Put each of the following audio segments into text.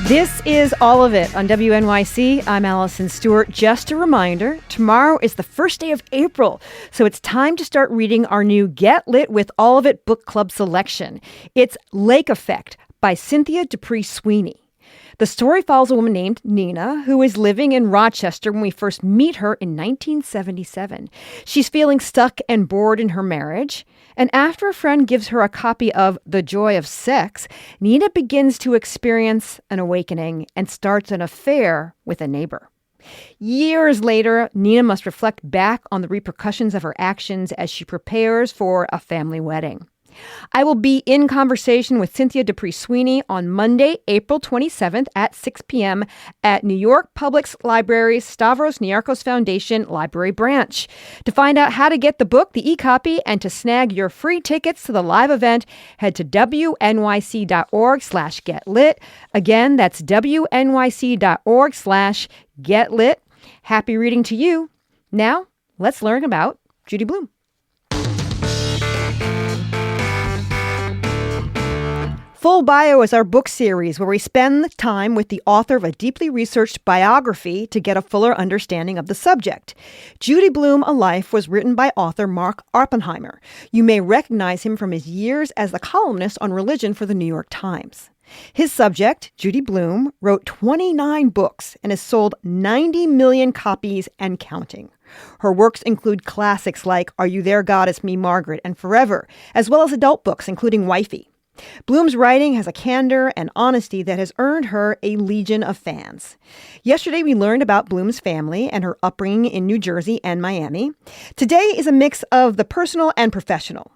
This is All of It on WNYC. I'm Allison Stewart. Just a reminder, tomorrow is the first day of April, so it's time to start reading our new Get Lit with All of It book club selection. It's Lake Effect by Cynthia Dupree Sweeney. The story follows a woman named Nina, who is living in Rochester when we first meet her in 1977. She's feeling stuck and bored in her marriage. And after a friend gives her a copy of The Joy of Sex, Nina begins to experience an awakening and starts an affair with a neighbor. Years later, Nina must reflect back on the repercussions of her actions as she prepares for a family wedding. I will be in conversation with Cynthia Dupree Sweeney on Monday, April 27th at 6 p.m. at New York Public Library's Stavros Niarchos Foundation Library Branch. To find out how to get the book, the e-copy, and to snag your free tickets to the live event, head to wnyc.org/getlit. Again, that's wnyc.org/getlit. Happy reading to you. Now, let's learn about Judy Blume. Full Bio is our book series where we spend time with the author of a deeply researched biography to get a fuller understanding of the subject. Judy Blume, A Life was written by author Mark Oppenheimer. You may recognize him from his years as the columnist on religion for the New York Times. His subject, Judy Blume, wrote 29 books and has sold 90 million copies and counting. Her works include classics like Are You There, God? It's Me, Margaret, and Forever, as well as adult books including Wifey. Blume's writing has a candor and honesty that has earned her a legion of fans. Yesterday, we learned about Blume's family and her upbringing in New Jersey and Miami. Today is a mix of the personal and professional.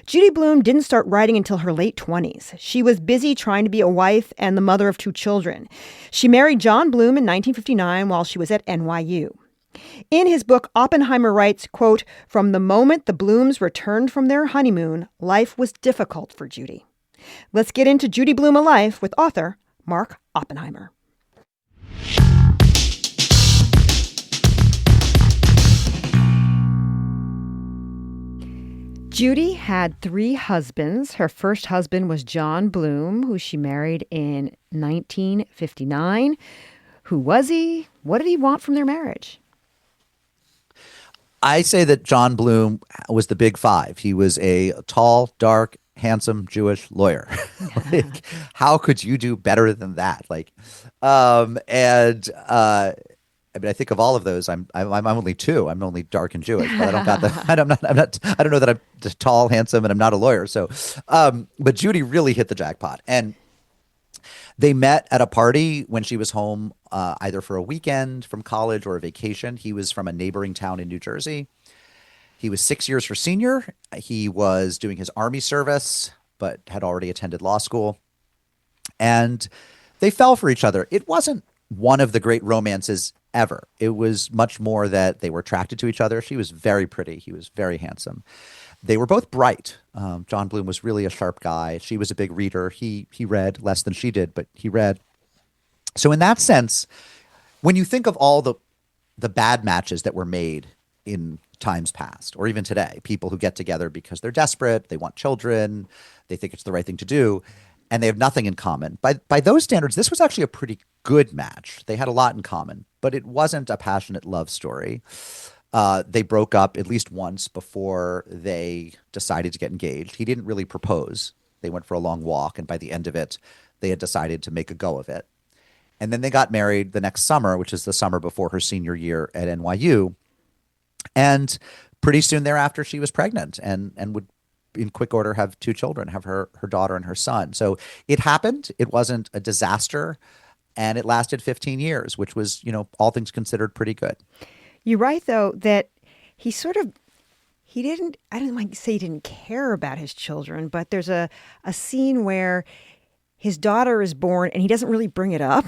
Judy Blume didn't start writing until her late 20s. She was busy trying to be a wife and the mother of 2 children. She married John Blume in 1959 while she was at NYU. In his book, Oppenheimer writes, quote, "From the moment the Blumes returned from their honeymoon, life was difficult for Judy." Let's get into Judy Blume, A Life with author Mark Oppenheimer. Judy had 3 husbands. Her first husband was John Blume, who she married in 1959. Who was he? What did he want from their marriage? I say that John Blume was the big 5. He was a tall, dark, handsome Jewish lawyer. Like, how could you do better than that? I mean, I think of all of those. I'm only 2. I'm only dark and Jewish, but I don't got the. I don't know that I'm just tall, handsome, and I'm not a lawyer. So, but Judy really hit the jackpot, and they met at a party when she was home, either for a weekend from college or a vacation. He was from a neighboring town in New Jersey. He was 6 years her senior. He was doing his Army service, but had already attended law school. And they fell for each other. It wasn't one of the great romances ever. It was much more that they were attracted to each other. She was very pretty. He was very handsome. They were both bright. John Blume was really a sharp guy. She was a big reader. He read less than she did, but he read. So in that sense, when you think of all the bad matches that were made in times past, or even today, people who get together because they're desperate, they want children, they think it's the right thing to do, and they have nothing in common. By those standards, this was actually a pretty good match. They had a lot in common, but it wasn't a passionate love story. They broke up at least once before they decided to get engaged. He didn't really propose. They went for a long walk, and by the end of it, they had decided to make a go of it. And then they got married the next summer, which is the summer before her senior year at NYU. And pretty soon thereafter, she was pregnant and would, in quick order, have 2 children, have her daughter and her son. So it happened. It wasn't a disaster. And it lasted 15 years, which was, all things considered, pretty good. You're right, though, that I don't like to say he didn't care about his children, but there's a scene where his daughter is born and he doesn't really bring it up.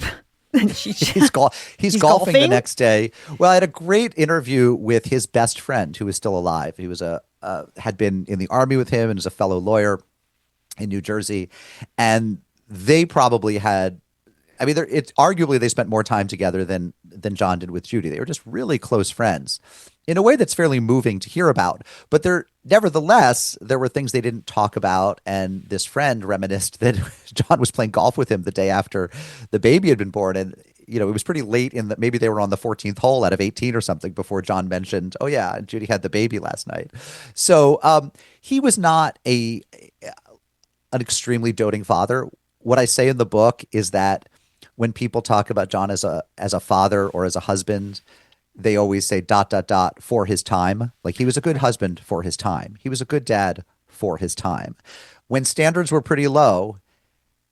He's golfing the next day. Well, I had a great interview with his best friend who is still alive. He was had been in the Army with him and is a fellow lawyer in New Jersey. And they probably had, it's arguably they spent more time together than John did with Judy. They were just really close friends. in a way that's fairly moving to hear about. But nevertheless, there were things they didn't talk about. And this friend reminisced that John was playing golf with him the day after the baby had been born. And, it was pretty late in that. Maybe they were on the 14th hole out of 18 or something before John mentioned, oh, yeah, Judy had the baby last night. So he was not an extremely doting father. What I say in the book is that when people talk about John as a father or as a husband, they always say ... for his time. Like, he was a good husband for his time. He was a good dad for his time. When standards were pretty low,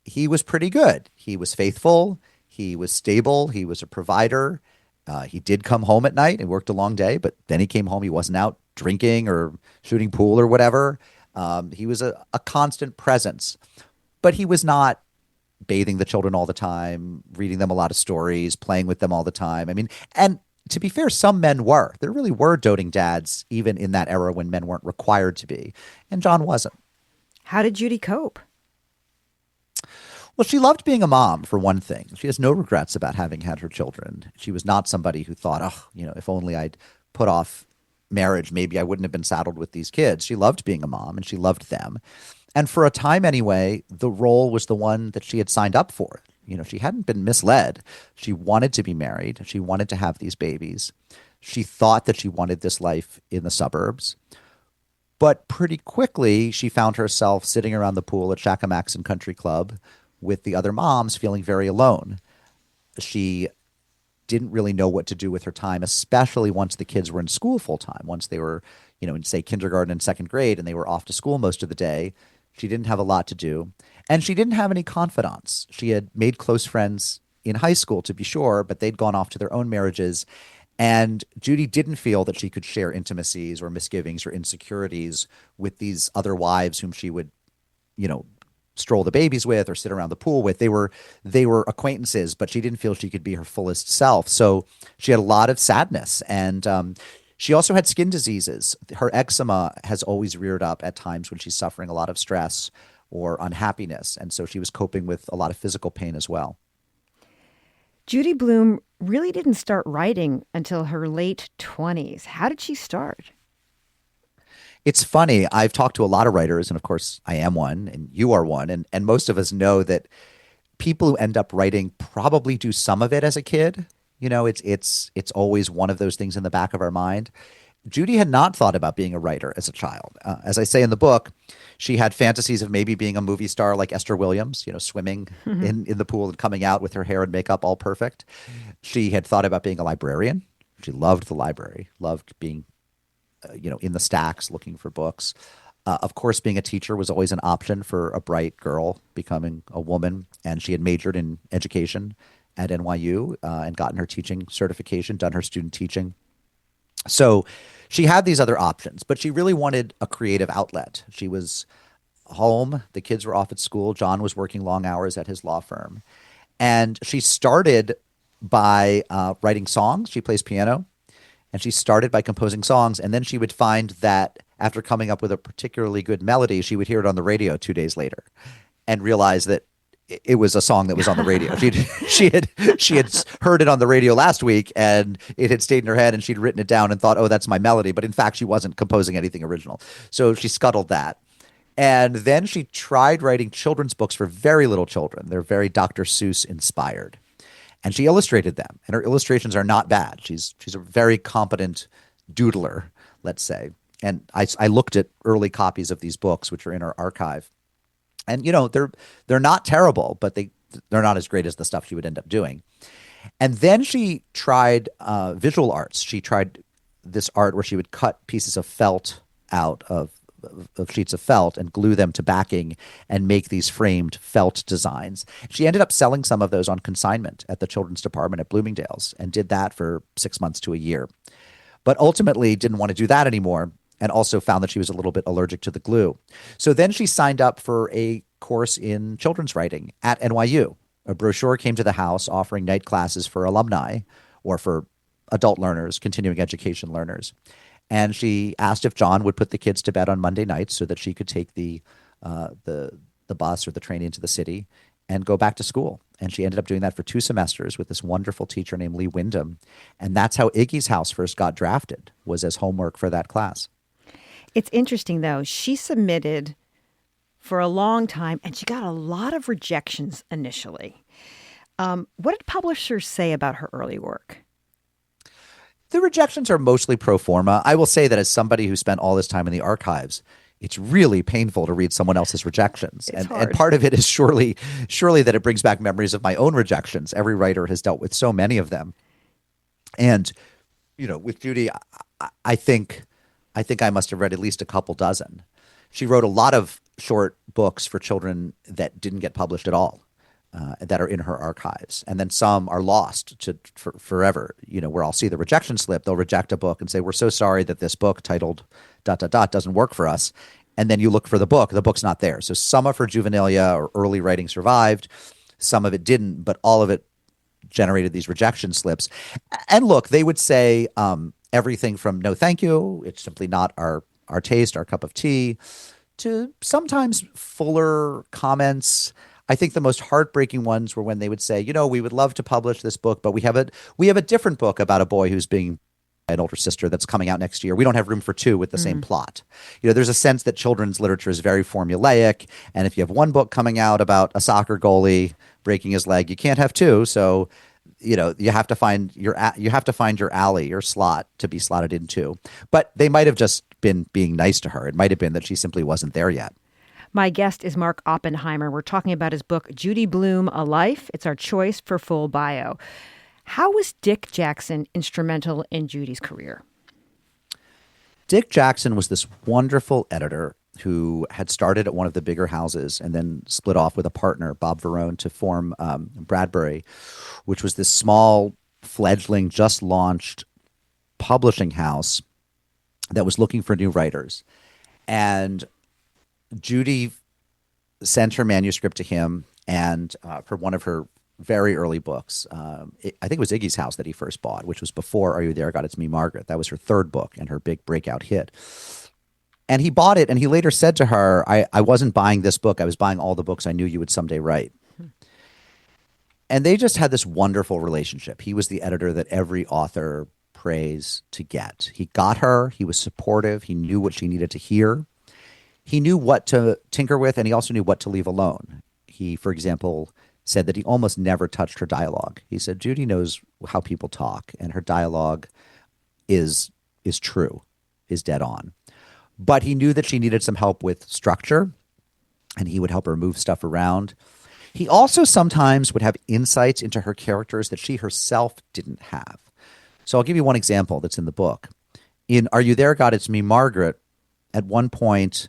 he was pretty good. He was faithful. He was stable. He was a provider. He did come home at night and worked a long day, but then he came home. He wasn't out drinking or shooting pool or whatever. He was a constant presence, but he was not bathing the children all the time, reading them a lot of stories, playing with them all the time. I mean, and to be fair, some men were. There really were doting dads, even in that era when men weren't required to be. And John wasn't. How did Judy cope? Well, she loved being a mom, for one thing. She has no regrets about having had her children. She was not somebody who thought, oh, if only I'd put off marriage, maybe I wouldn't have been saddled with these kids. She loved being a mom, and she loved them. And for a time anyway, the role was the one that she had signed up for. She hadn't been misled. She wanted to be married. She wanted to have these babies. She thought that she wanted this life in the suburbs. But pretty quickly, she found herself sitting around the pool at Shakamaxon Country Club with the other moms, feeling very alone. She didn't really know what to do with her time, especially once the kids were in school full time. Once they were, in, say, kindergarten and second grade, and they were off to school most of the day. She didn't have a lot to do. And she didn't have any confidants. She had made close friends in high school, to be sure, but they'd gone off to their own marriages. And Judy didn't feel that she could share intimacies or misgivings or insecurities with these other wives whom she would, stroll the babies with or sit around the pool with. They were acquaintances, but she didn't feel she could be her fullest self. So she had a lot of sadness. And she also had skin diseases. Her eczema has always reared up at times when she's suffering a lot of stress or unhappiness. And so she was coping with a lot of physical pain as well. Judy Blume really didn't start writing until her late 20s. How did she start? It's funny. I've talked to a lot of writers, and of course I am one, and you are one. And most of us know that people who end up writing probably do some of it as a kid. It's always one of those things in the back of our mind. Judy had not thought about being a writer as a child. As I say in the book, she had fantasies of maybe being a movie star like Esther Williams, swimming in the pool and coming out with her hair and makeup all perfect. She had thought about being a librarian. She loved the library, loved being, in the stacks looking for books. Of course, being a teacher was always an option for a bright girl becoming a woman. And she had majored in education at NYU and gotten her teaching certification, done her student teaching. So she had these other options, but she really wanted a creative outlet. She was home. The kids were off at school. John was working long hours at his law firm. And she started by writing songs. She plays piano. And she started by composing songs. And then she would find that after coming up with a particularly good melody, she would hear it on the radio 2 days later and realize that it was a song that was on the radio. She had heard it on the radio last week, and it had stayed in her head, and she'd written it down and thought, oh, that's my melody. But in fact, she wasn't composing anything original. So she scuttled that. And then she tried writing children's books for very little children. They're very Dr. Seuss inspired. And she illustrated them. And her illustrations are not bad. She's a very competent doodler, let's say. And I looked at early copies of these books, which are in our archive. And, they're not terrible, but they're not as great as the stuff she would end up doing. And then she tried visual arts. She tried this art where she would cut pieces of felt out of sheets of felt and glue them to backing and make these framed felt designs. She ended up selling some of those on consignment at the children's department at Bloomingdale's and did that for 6 months to a year. But ultimately didn't want to do that anymore, and also found that she was a little bit allergic to the glue. So then she signed up for a course in children's writing at NYU. A brochure came to the house offering night classes for alumni or for adult learners, continuing education learners. And she asked if John would put the kids to bed on Monday nights so that she could take the bus or the train into the city and go back to school. And she ended up doing that for 2 semesters with this wonderful teacher named Lee Wyndham. And that's how Iggy's House first got drafted, was as homework for that class. It's interesting, though. She submitted for a long time, and she got a lot of rejections initially. What did publishers say about her early work? The rejections are mostly pro forma. I will say that as somebody who spent all this time in the archives, it's really painful to read someone else's rejections. And part of it is surely that it brings back memories of my own rejections. Every writer has dealt with so many of them. And, with Judy, I think I must have read at least a couple dozen. She wrote a lot of short books for children that didn't get published at all, that are in her archives. And then some are lost for forever, where I'll see the rejection slip. They'll reject a book and say, we're so sorry that this book titled ... doesn't work for us. And then you look for the book's not there. So some of her juvenilia or early writing survived, some of it didn't, but all of it generated these rejection slips. And look, they would say everything from no thank you, it's simply not our taste, our cup of tea, to sometimes fuller comments. I think the most heartbreaking ones were when they would say, we would love to publish this book, but we have a different book about a boy who's being an older sister that's coming out next year. We don't have room for 2 with the same plot. There's a sense that children's literature is very formulaic, and if you have one book coming out about a soccer goalie breaking his leg, you can't have 2. So, you have to find your alley, your slot to be slotted into. But they might have just been being nice to her. It might have been that she simply wasn't there yet. My guest is Mark Oppenheimer. We're talking about his book, Judy Blume, A Life. It's our choice for full bio. How was Dick Jackson instrumental in Judy's career? Dick Jackson was this wonderful editor who had started at one of the bigger houses and then split off with a partner, Bob Verone, to form Bradbury, which was this small, fledgling, just launched publishing house that was looking for new writers. And Judy sent her manuscript to him, and for one of her very early books, I think it was Iggy's House that he first bought, which was before Are You There, God, It's Me, Margaret. That was her 3rd book and her big breakout hit. And he bought it, and he later said to her, I wasn't buying this book. I was buying all the books I knew you would someday write. And they just had this wonderful relationship. He was the editor that every author prays to get. He got her. He was supportive. He knew what she needed to hear. He knew what to tinker with, and he also knew what to leave alone. He, for example, said that he almost never touched her dialogue. He said, Judy knows how people talk, and her dialogue is true, is dead on. But he knew that she needed some help with structure, and he would help her move stuff around. He also sometimes would have insights into her characters that she herself didn't have. So I'll give you one example that's in the book. In Are You There, God, It's Me, Margaret, at one point,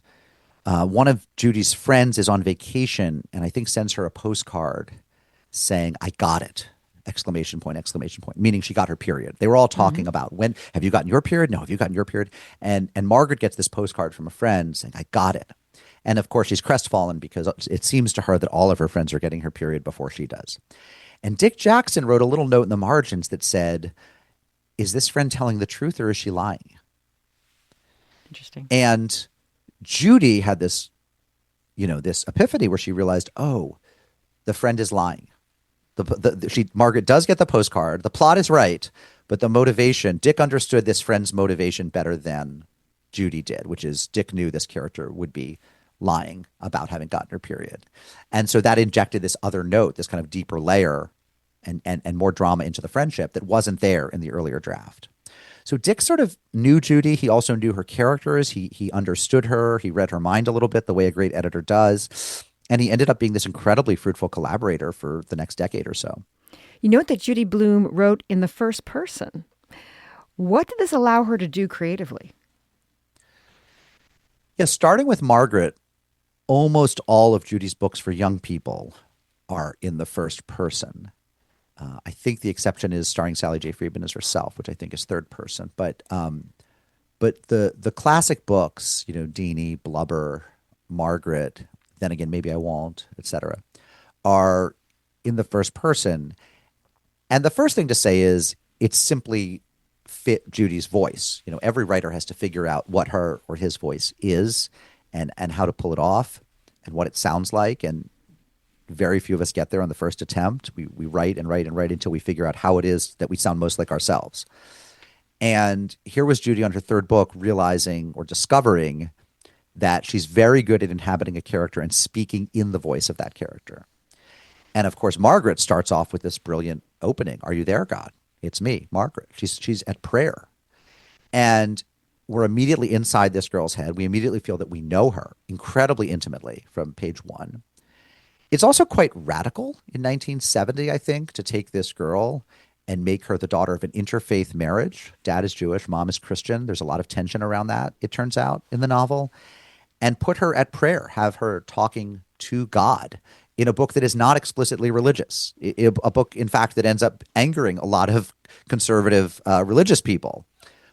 one of Judy's friends is on vacation and I think sends her a postcard saying, I got it, ! Meaning she got her period. They were all talking about, when have you gotten your period? No, have you gotten your period? And Margaret gets this postcard from a friend saying, I got it. And of course, she's crestfallen because it seems to her that all of her friends are getting her period before she does. And Dick Jackson wrote a little note in the margins that said, is this friend telling the truth or is she lying? Interesting. And Judy had this, this epiphany where she realized, oh, the friend is lying. Margaret does get the postcard. The plot is right, but the motivation, Dick understood this friend's motivation better than Judy did, which is Dick knew this character would be lying about having gotten her period. And so that injected this other note, this kind of deeper layer and more drama into the friendship that wasn't there in the earlier draft. So Dick sort of knew Judy. He also knew her characters. He understood her. He read her mind a little bit, the way a great editor does. And he ended up being this incredibly fruitful collaborator for the next decade or so. You note that Judy Blume wrote in the first person. What did this allow her to do creatively? Yeah, starting with Margaret, almost all of Judy's books for young people are in the first person. I think the exception is starring Sally J. Friedman as herself, which I think is third person. But the classic books, Deanie, Blubber, Margaret, Then Again, Maybe I Won't, etc., are in the first person. And the first thing to say is it simply fit Judy's voice. Every writer has to figure out what her or his voice is and how to pull it off and what it sounds like. And very few of us get there on the first attempt. We write and write and write until we figure out how it is that we sound most like ourselves. And here was Judy on her third book realizing or discovering that she's very good at inhabiting a character and speaking in the voice of that character. And of course, Margaret starts off with this brilliant opening. Are you there, God? It's me, Margaret. She's at prayer. And we're immediately inside this girl's head. We immediately feel that we know her incredibly intimately from page one. It's also quite radical in 1970, I think, to take this girl and make her the daughter of an interfaith marriage. Dad is Jewish, mom is Christian. There's a lot of tension around that, it turns out, in the novel. And put her at prayer, have her talking to God in a book that is not explicitly religious. A book, in fact, that ends up angering a lot of conservative religious people.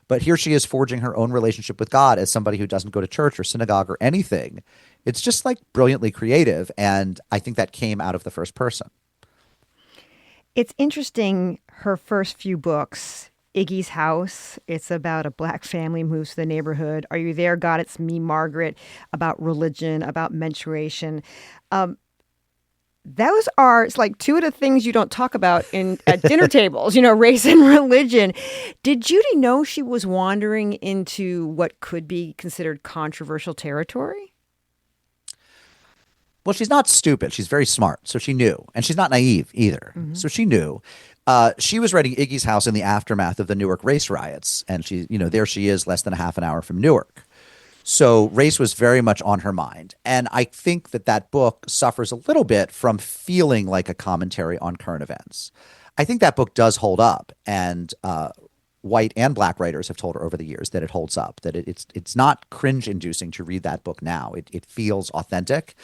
But here she is forging her own relationship with God as somebody who doesn't go to church or synagogue or anything. It's just like brilliantly creative. And I think that came out of the first person. It's interesting, her first few books, Iggy's House, it's about a black family moves to the neighborhood. Are You There, God? It's Me, Margaret, about religion, about menstruation. Those are, it's like two of the things you don't talk about at dinner tables, race and religion. Did Judy know she was wandering into what could be considered controversial territory? Well, she's not stupid. She's very smart. So she knew. And she's not naive either. Mm-hmm. So she knew. She was writing Iggy's House in the aftermath of the Newark race riots. And there she is less than a half an hour from Newark. So race was very much on her mind. And I think that book suffers a little bit from feeling like a commentary on current events. I think that book does hold up. And white and black writers have told her over the years that it holds up, that it's not cringe-inducing to read that book now. It feels authentic.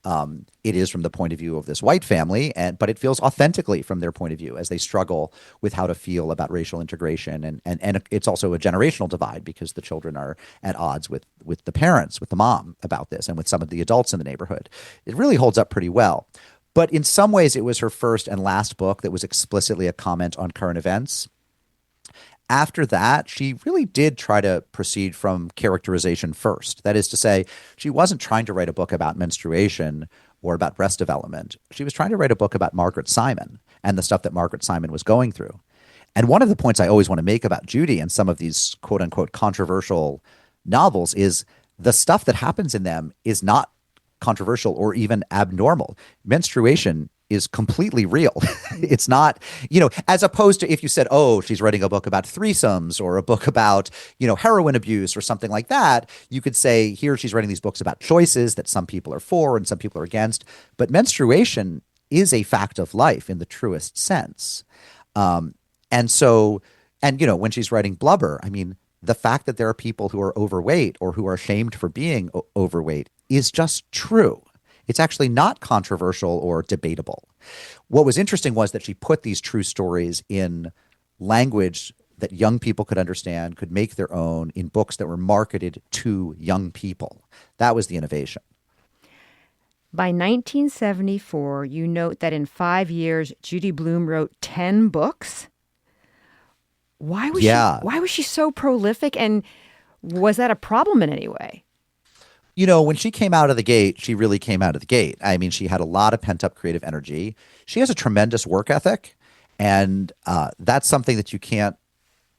It is from the point of view of this white family, but it feels authentically from their point of view as they struggle with how to feel about racial integration. And it's also a generational divide because the children are at odds with the parents, with the mom about this, and with some of the adults in the neighborhood. It really holds up pretty well. But in some ways, it was her first and last book that was explicitly a comment on current events. After that, she really did try to proceed from characterization first. That is to say, she wasn't trying to write a book about menstruation or about breast development. She was trying to write a book about Margaret Simon and the stuff that Margaret Simon was going through. And one of the points I always want to make about Judy and some of these quote unquote controversial novels is the stuff that happens in them is not controversial or even abnormal. Menstruation is completely real. It's not, as opposed to if you said, oh, she's writing a book about threesomes or a book about, heroin abuse or something like that, you could say here she's writing these books about choices that some people are for and some people are against. But menstruation is a fact of life in the truest sense. And when she's writing Blubber, I mean, the fact that there are people who are overweight or who are shamed for being overweight is just true. It's actually not controversial or debatable. What was interesting was that she put these true stories in language that young people could understand, could make their own, in books that were marketed to young people. That was the innovation. By 1974, you note that in 5 years, Judy Blume wrote 10 books. Why was she so prolific, and was that a problem in any way? When she came out of the gate, she really came out of the gate. I mean, she had a lot of pent-up creative energy. She has a tremendous work ethic, and that's something that you can't,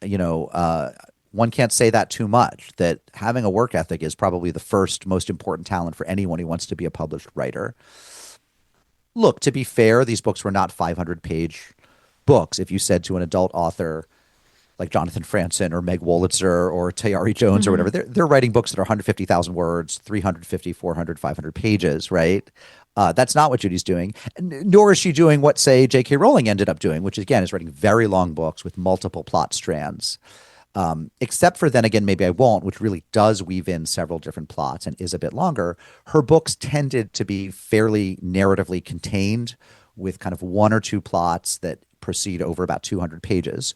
one can't say that too much, that having a work ethic is probably the first most important talent for anyone who wants to be a published writer. Look, to be fair, these books were not 500-page books. If you said to an adult author like Jonathan Franzen or Meg Wolitzer or Tayari Jones or whatever, they're writing books that are 150,000 words, 350, 400, 500 pages, right? That's not what Judy's doing. Nor is she doing what, say, J.K. Rowling ended up doing, which, again, is writing very long books with multiple plot strands. Except for Then Again, Maybe I Won't, which really does weave in several different plots and is a bit longer. Her books tended to be fairly narratively contained with kind of one or two plots that proceed over about 200 pages.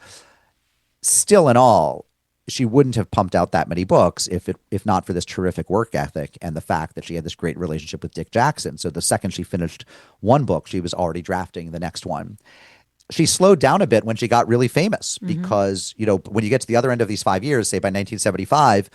Still in all, she wouldn't have pumped out that many books if not for this terrific work ethic and the fact that she had this great relationship with Dick Jackson. So the second she finished one book, she was already drafting the next one. She slowed down a bit when she got really famous because, when you get to the other end of these 5 years, say by 1975,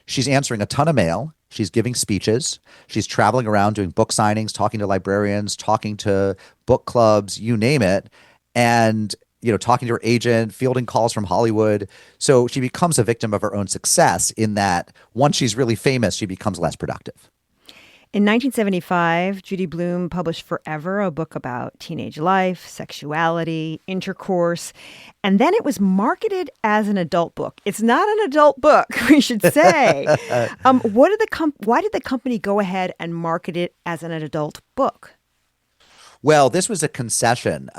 she's answering a ton of mail. She's giving speeches. She's traveling around doing book signings, talking to librarians, talking to book clubs, you name it. And, talking to her agent, fielding calls from Hollywood. So she becomes a victim of her own success in that once she's really famous, she becomes less productive. In 1975, Judy Blume published Forever, a book about teenage life, sexuality, intercourse, and then it was marketed as an adult book. It's not an adult book, we should say. Why did the company go ahead and market it as an adult book? Well, this was a concession.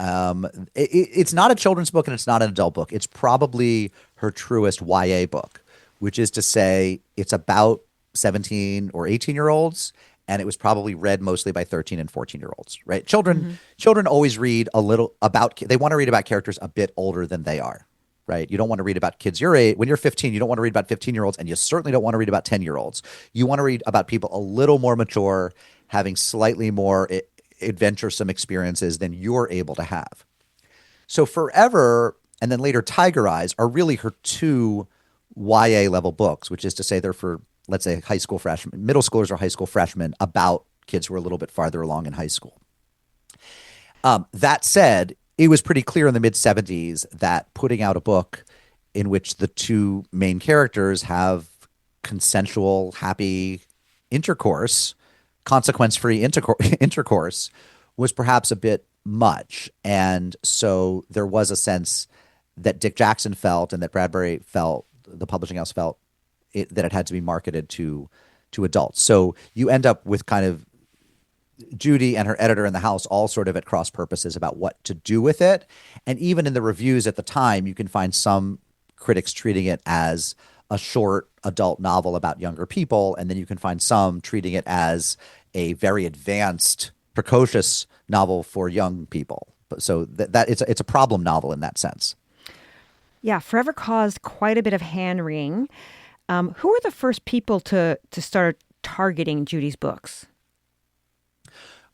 It's not a children's book and it's not an adult book. It's probably her truest YA book, which is to say it's about 17 or 18-year-olds. And it was probably read mostly by 13 and 14-year-olds, right? Children always read a little they want to read about characters a bit older than they are, right? You don't want to read about kids your age. When you're 15, you don't want to read about 15-year-olds, and you certainly don't want to read about 10-year-olds. You want to read about people a little more mature, having slightly more adventuresome experiences than you're able to have. So Forever and then later Tiger Eyes are really her two YA level books, which is to say they're for, let's say, high school freshmen, middle schoolers or high school freshmen about kids who are a little bit farther along in high school. That said, it was pretty clear in the mid-'70s that putting out a book in which the two main characters have consensual, happy intercourse, consequence-free intercourse, was perhaps a bit much. And so there was a sense that Dick Jackson felt and that Bradbury felt, the publishing house felt, that it had to be marketed to adults. So you end up with kind of Judy and her editor in the house all sort of at cross purposes about what to do with it. And even in the reviews at the time, you can find some critics treating it as a short adult novel about younger people. And then you can find some treating it as a very advanced, precocious novel for young people. So that it's a problem novel in that sense. Yeah, Forever caused quite a bit of hand-wringing. Who were the first people to start targeting Judy's books?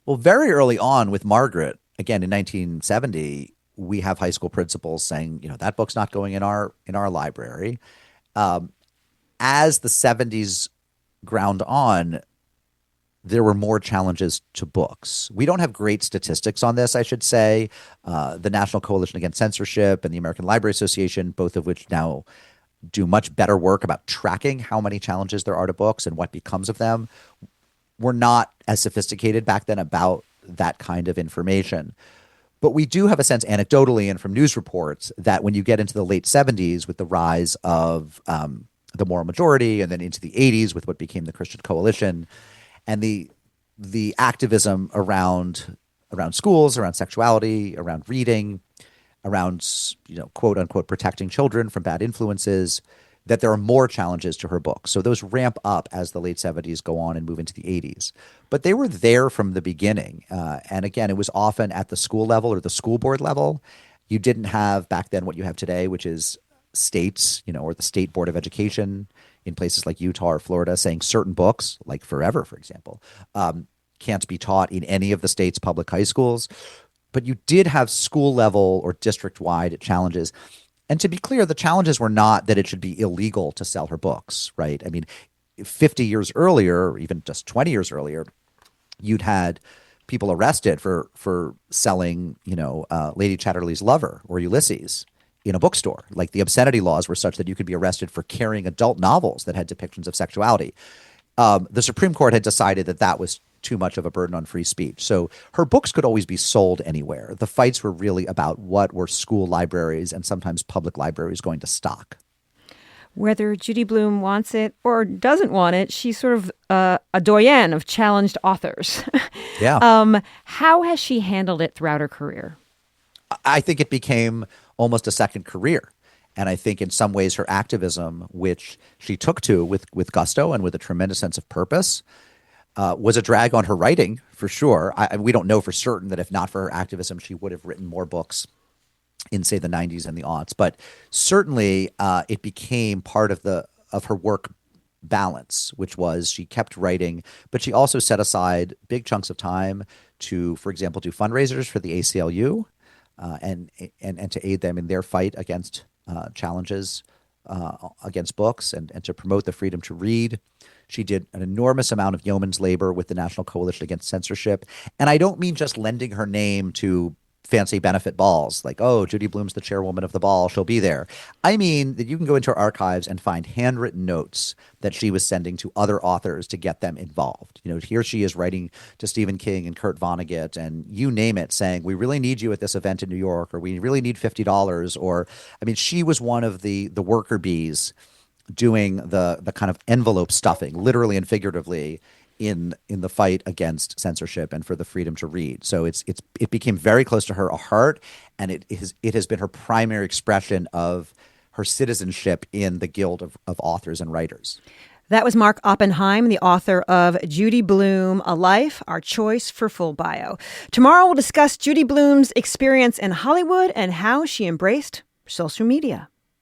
Well, very early on with Margaret, again in 1970, we have high school principals saying, that book's not going in our library. As the 70s ground on, there were more challenges to books. We don't have great statistics on this, I should say. The National Coalition Against Censorship and the American Library Association, both of which now do much better work about tracking how many challenges there are to books and what becomes of them. We're not as sophisticated back then about that kind of information. But we do have a sense anecdotally and from news reports that when you get into the late 70s with the rise of the moral majority and then into the 80s with what became the Christian Coalition and the activism around schools, around sexuality, around reading, around, quote unquote, protecting children from bad influences, that there are more challenges to her book. So those ramp up as the late 70s go on and move into the 80s. But they were there from the beginning. And again, it was often at the school level or the school board level. You didn't have back then what you have today, which is states, or the State Board of Education in places like Utah or Florida saying certain books, like Forever, for example, can't be taught in any of the state's public high schools. But you did have school level or district-wide challenges. And to be clear, the challenges were not that it should be illegal to sell her books, right? I mean, 50 years earlier, or even just 20 years earlier, you'd had people arrested for selling, Lady Chatterley's Lover or Ulysses in a bookstore. Like the obscenity laws were such that you could be arrested for carrying adult novels that had depictions of sexuality. The Supreme Court had decided that was too much of a burden on free speech. So her books could always be sold anywhere. The fights were really about what were school libraries and sometimes public libraries going to stock. Whether Judy Blume wants it or doesn't want it, she's sort of a doyenne of challenged authors. Yeah. How has she handled it throughout her career? I think it became almost a second career. And I think in some ways her activism, which she took to with gusto and with a tremendous sense of purpose, was a drag on her writing, for sure. We don't know for certain that if not for her activism, she would have written more books in, say, the 90s and the aughts. But certainly it became part of her work balance, which was she kept writing, but she also set aside big chunks of time to, for example, do fundraisers for the ACLU and to aid them in their fight against challenges against books and to promote the freedom to read. She did an enormous amount of yeoman's labor with the National Coalition Against Censorship. And I don't mean just lending her name to fancy benefit balls, like, oh, Judy Blume's the chairwoman of the ball, she'll be there. I mean that you can go into her archives and find handwritten notes that she was sending to other authors to get them involved. Here she is writing to Stephen King and Kurt Vonnegut and you name it, saying, we really need you at this event in New York, or we really need $50. Or, I mean, she was one of the worker bees doing the kind of envelope stuffing, literally and figuratively, in the fight against censorship and for the freedom to read. So it became very close to her heart, and it has been her primary expression of her citizenship in the Guild of Authors and Writers. That was Mark Oppenheim, the author of Judy Blume, A Life, Our Choice for Full Bio. Tomorrow we'll discuss Judy Blume's experience in Hollywood and how she embraced social media.